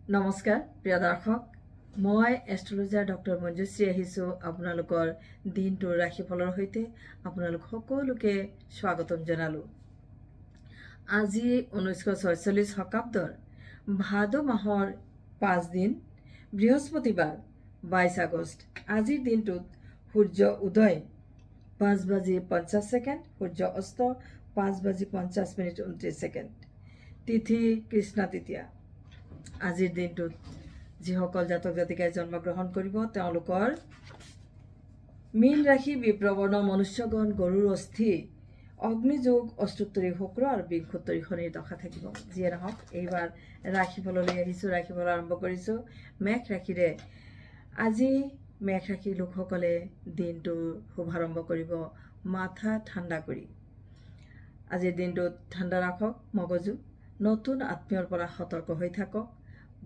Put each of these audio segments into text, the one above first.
নমস্কাৰ প্ৰিয় দৰ্শক মই এষ্ট্ৰলজাৰ ডক্টৰ মঞ্জুশ্ৰী আহিছোঁ আপোনালোকৰ দিনটোৰ ৰাশিফলৰ সৈতে আপোনালোক সকলোকে স্বাগতম জনালোঁ। আজি 1946 শকাব্দৰ ভাদ মাহৰ 5 দিন বৃহস্পতিবাৰ 22 আগষ্ট। আজিৰ দিনটোত সূৰ্য উদয় 5:50, সূৰ্য অস্ত 5:50 29, তিথি কৃষ্ণা তৃতীয়া। আজিৰ দিনটোত যিসকল জাতক জাতিকাই জন্মগ্ৰহণ কৰিব তেওঁলোকৰ মীন ৰাশি, বিপ্ৰবৰ্ণ, মনুষ্যগণ, গৰুৰ অস্থি, অগ্নিযোগ, অষ্টোত্তৰী শুক্ৰ আৰু বিংশোত্তৰী শনিৰ দশা থাকিব। যিয়ে নহওক এইবাৰ ৰাশিফললৈ আহিছোঁ। ৰাশিফল আৰম্ভ কৰিছোঁ মেঘ ৰাশিৰে। আজি মেঘ ৰাশিৰ লোকসকলে দিনটোৰ শুভাৰম্ভ কৰিব মাথা ঠাণ্ডা কৰি। আজিৰ দিনটোত ঠাণ্ডা ৰাখক মগজু। নতুন আত্মীয়ৰ পৰা সতৰ্ক হৈ থাকক।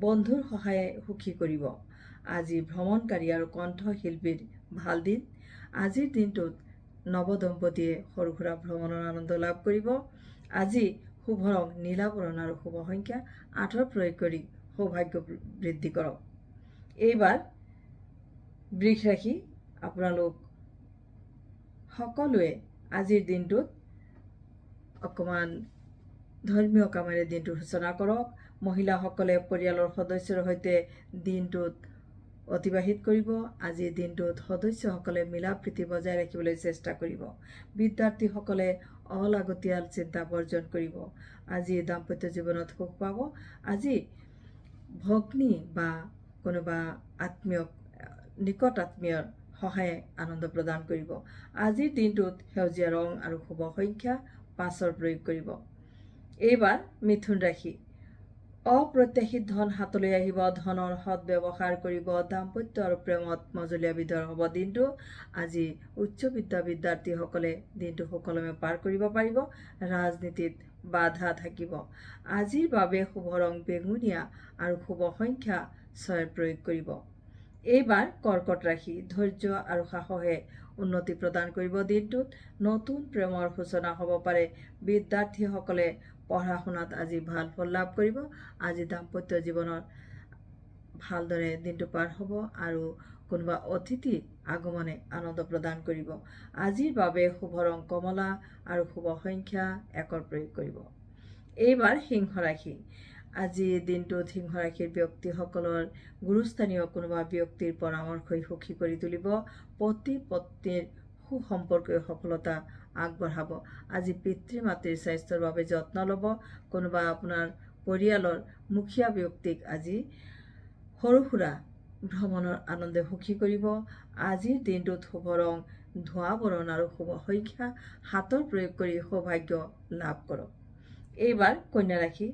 বন্ধুৰ সহায়ে সুখী কৰিব। আজি ভ্ৰমণকাৰী আৰু কণ্ঠশিল্পীৰ ভাল দিন। আজিৰ দিনটোত নৱদম্পতীয়ে সৰু সুৰা ভ্ৰমণৰ আনন্দ লাভ কৰিব। আজি শুভ ৰং নীলাবৰণ আৰু শুভ সংখ্যা 8 প্ৰয়োগ কৰি সৌভাগ্য বৃদ্ধি কৰক। এইবাৰ বৃষ ৰাশি। আপোনালোক সকলোৱে আজিৰ দিনটোত অকণমান ধৰ্মীয় কামেৰে দিনটোৰ সূচনা কৰক। মহিলাসকলে পৰিয়ালৰ সদস্যৰ সৈতে দিনটোত অতিবাহিত কৰিব। আজিৰ দিনটোত সদস্যসকলে মিলা প্ৰীতি বজাই ৰাখিবলৈ চেষ্টা কৰিব। বিদ্যাৰ্থীসকলে অলাগতিয়াল চিন্তা বৰ্জন কৰিব। আজি দাম্পত্য জীৱনত সুখ পাব। আজি ভগ্নী বা কোনোবা নিকট আত্মীয়ৰ সহায়ে আনন্দ প্ৰদান কৰিব। আজিৰ দিনটোত সেউজীয়া ৰং আৰু শুভ সংখ্যা 5 প্ৰয়োগ কৰিব। এইবাৰ মিথুন ৰাশি। অপ্ৰত্যাশিত ধন হাতলৈ আহিব। ধনৰ সৎ ব্যৱহাৰ কৰিব। দাম্পত্য আৰু প্ৰেমত মজলীয়া বিধৰ হ'ব দিনটো। আজি উচ্চ বিদ্যাৰ্থীসকলে দিনটো সুকলমে পাৰ কৰিব পাৰিব। ৰাজনীতিত বাধা থাকিব। আজিৰ বাবে শুভ ৰং বেঙুনীয়া আৰু শুভ সংখ্যা 6 প্ৰয়োগ কৰিব। এইবাৰ কৰ্কট ৰাশি। ধৈৰ্য আৰু সাহসে উন্নতি প্ৰদান কৰিব দিনটোত। নতুন প্ৰেমৰ সূচনা হ'ব পাৰে। বিদ্যাৰ্থীসকলে পঢ়া শুনাত আজি ভাল ফল লাভ কৰিব। আজি দাম্পত্য জীৱনত ভালদৰে দিনটো পাৰ হ'ব আৰু কোনোবা অতিথি আগমনে আনন্দ প্ৰদান কৰিব। আজিৰ বাবে শুভ ৰং কমলা আৰু শুভ সংখ্যা 1 প্ৰয়োগ কৰিব। এইবাৰ সিংহ ৰাশি। আজিৰ দিনটোত সিংহ ৰাশিৰ ব্যক্তিসকলৰ গুৰুস্থানীয় কোনোবা ব্যক্তিৰ পৰামৰ্শই সুখী কৰি তুলিব। পতি পত্নীৰ সুসম্পৰ্কীয় সফলতা আগবঢ়াব। আজি পিতৃ মাতৃৰ স্বাস্থ্যৰ বাবে যত্ন ল'ব। কোনোবা আপোনাৰ পৰিয়ালৰ মুখীয়া ব্যক্তিক আজি সৰু সুৰা ভ্ৰমণৰ আনন্দে সুখী কৰিব। আজিৰ দিনটোত শুভ ৰং ধোঁৱা বৰণ আৰু শুভ সংখ্যা 7 প্ৰয়োগ কৰি সৌভাগ্য লাভ কৰক। এইবাৰ কন্যা ৰাশি।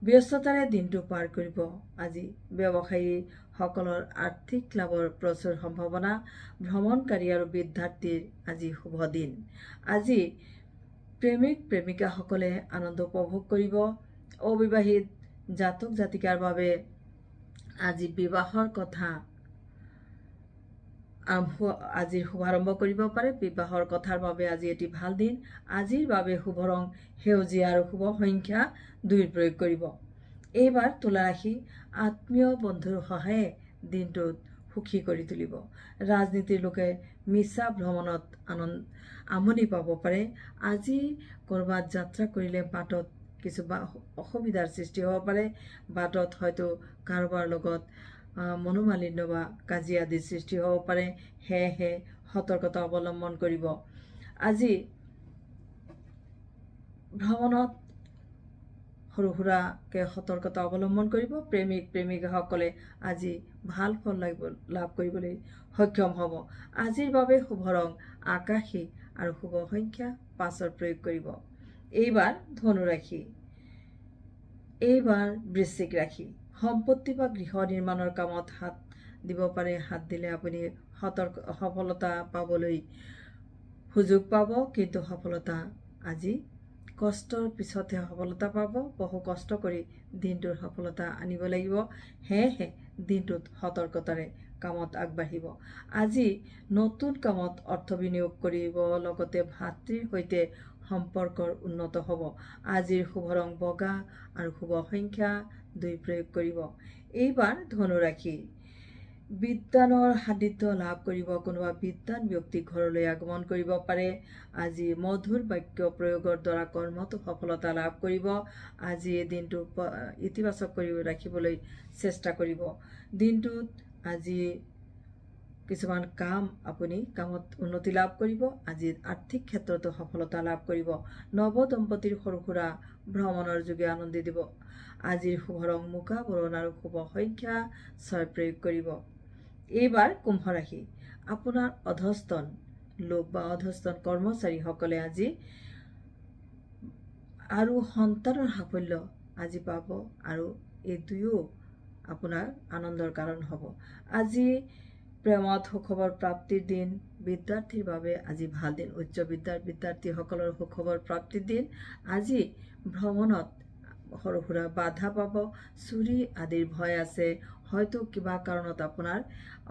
ব্যস্ততাৰে দিনটো পাৰ কৰিব। আজি ব্যৱসায়ীসকলৰ আৰ্থিক লাভৰ প্ৰচুৰ সম্ভাৱনা। ভ্ৰমণকাৰী আৰু বিদ্যাৰ্থীৰ আজি শুভ দিন। আজি প্ৰেমিক প্ৰেমিকাসকলে আনন্দ উপভোগ কৰিব। অবিবাহিত জাতক জাতিকাৰ বাবে আজি বিবাহৰ কথা আজিৰ শুভাৰম্ভ কৰিব পাৰে। বিবাহৰ কথাৰ বাবে আজি এটি ভাল দিন। আজিৰ বাবে শুভ ৰং সেউজীয়া আৰু শুভ সংখ্যা 2 প্ৰয়োগ কৰিব। এইবাৰ তুলা ৰাশি। আত্মীয় বন্ধুৰ সহায়ে দিনটোত সুখী কৰি তুলিব। ৰাজনীতিৰ লোকে মিছা ভ্ৰমণত আমনি পাব পাৰে। আজি ক'ৰবাত যাত্ৰা কৰিলে বাটত কিছু অসুবিধাৰ সৃষ্টি হ'ব পাৰে। বাটত হয়তো কাৰোবাৰ লগত মনোমালিন্য বা কাজিয়া আদিৰ সৃষ্টি হ'ব পাৰে। সেয়েহে সতৰ্কতা অৱলম্বন কৰিব। আজি ভ্ৰমণত সৰু সুৰাকে সতৰ্কতা অৱলম্বন কৰিব। প্ৰেমিক প্ৰেমিকাসকলে আজি ভাল ফল লাভ কৰিবলৈ সক্ষম হ'ব। আজিৰ বাবে শুভ ৰং আকাশী আৰু শুভ সংখ্যা 5 প্ৰয়োগ কৰিব। এইবাৰ ধনু ৰাশি। এইবাৰ বৃশ্চিক ৰাশি। সম্পত্তি বা গৃহ নিৰ্মাণৰ কামত হাত দিব পাৰে। হাত দিলে আপুনি সফলতা পাবলৈ সুযোগ পাব। কিন্তু সফলতা আজি কষ্টৰ পিছতহে সফলতা পাব। বহু কষ্ট কৰি দিনটোৰ সফলতা আনিব লাগিব। সেয়েহে দিনটোত সতৰ্কতাৰে কামত আগবাঢ়িব। আজি নতুন কামত অৰ্থ বিনিয়োগ কৰিব। লগতে ভাতৃৰ সৈতে সম্পৰ্কৰ উন্নত হ'ব। আজিৰ শুভ ৰং বগা আৰু শুভ সংখ্যা 2 প্ৰয়োগ কৰিব। এইবাৰ ধনুৰাশি বিদ্যানৰ সান্নিধ্য লাভ কৰিব। কোনোবা বিদ্যান ব্যক্তি ঘৰলৈ আগমন কৰিব পাৰে। আজি মধুৰ বাক্য প্ৰয়োগৰ দ্বাৰা কৰ্মটো সফলতা লাভ কৰিব। আজি এই দিনটো ইতিবাচক কৰি ৰাখিবলৈ চেষ্টা কৰিব। দিনটোত আজি কিছুমান কামত উন্নতি লাভ কৰিব। আজি আৰ্থিক ক্ষেত্ৰতো সফলতা লাভ কৰিব। নৱ দম্পতিৰ সৰু সুৰা ভ্ৰমণৰ যোগে আনন্দ দিব। আজিৰ শুভ ৰং মুগা বৰণ আৰু শুভ সংখ্যা 6 প্ৰয়োগ কৰিব। এইবাৰ কুম্ভ ৰাশি আপোনাৰ অধস্তন লোক বা অধস্তন কৰ্মচাৰীসকলে আজি আৰু সন্তানৰ সাফল্য আজি পাব আৰু এই দুয়ো আপোনাৰ আনন্দৰ কাৰণ হ'ব। আজি প্ৰেমত সুখবৰ প্ৰাপ্তিৰ দিন। বিদ্যাৰ্থীৰ বাবে আজি ভাল দিন। উচ্চ বিদ্যাৰ বিদ্যাৰ্থীসকলৰ সুখবৰ প্ৰাপ্তিৰ দিন। আজি ভ্ৰমণত সৰু সুৰা বাধা পাব। চুৰি আদিৰ ভয় আছে। হয়তো কিবা কাৰণত আপোনাৰ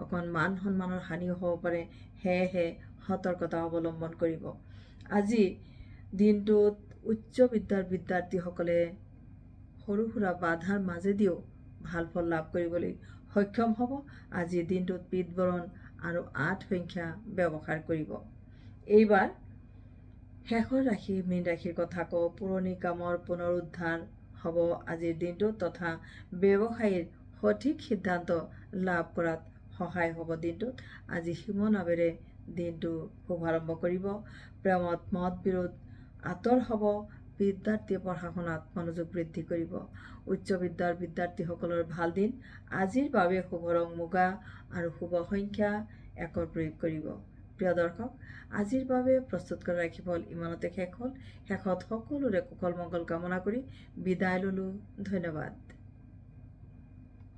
অকণ মান সন্মানৰ হানিও হ'ব পাৰে। সেয়েহে সতৰ্কতা অৱলম্বন কৰিব। আজি দিনটোত উচ্চ বিদ্যাৰ বিদ্যাৰ্থীসকলে সৰু সুৰা বাধাৰ মাজেদিও ভাল ফল লাভ কৰিবলৈ সক্ষম হ'ব। আজি দিনটোত পিতবৰণ আৰু 8 সংখ্যা ব্যৱহাৰ কৰিব। এইবাৰ শেষৰ ৰাশি মীন ৰাশিৰ কথা কওঁ। পুৰণি কামৰ পুনৰুদ্ধাৰ হ'ব আজিৰ দিনটোত তথা ব্যৱসায়ীৰ সঠিক সিদ্ধান্ত লাভ কৰাত সহায় হ'ব। দিনটোত আজি শিমনাবেৰে দিনটো শুভাৰম্ভ কৰিব। প্ৰেমত মত বিৰোধ আঁতৰ হ'ব। বিদ্যাৰ্থীয়ে পঢ়া শুনাত মনোযোগ বৃদ্ধি কৰিব। উচ্চ বিদ্যাৰ বিদ্যাৰ্থীসকলৰ ভাল দিন। আজিৰ বাবে শুভ ৰং মুগা আৰু শুভ সংখ্যা 1 প্ৰয়োগ কৰিব। প্ৰিয় দৰ্শক, আজিৰ বাবে প্ৰস্তুত কৰা ৰাশিফল ইমানতে শেষ হ'ল। শেষত সকলোৰে কুশল মংগল কামনা কৰি বিদায় ল'লো। ধন্যবাদ।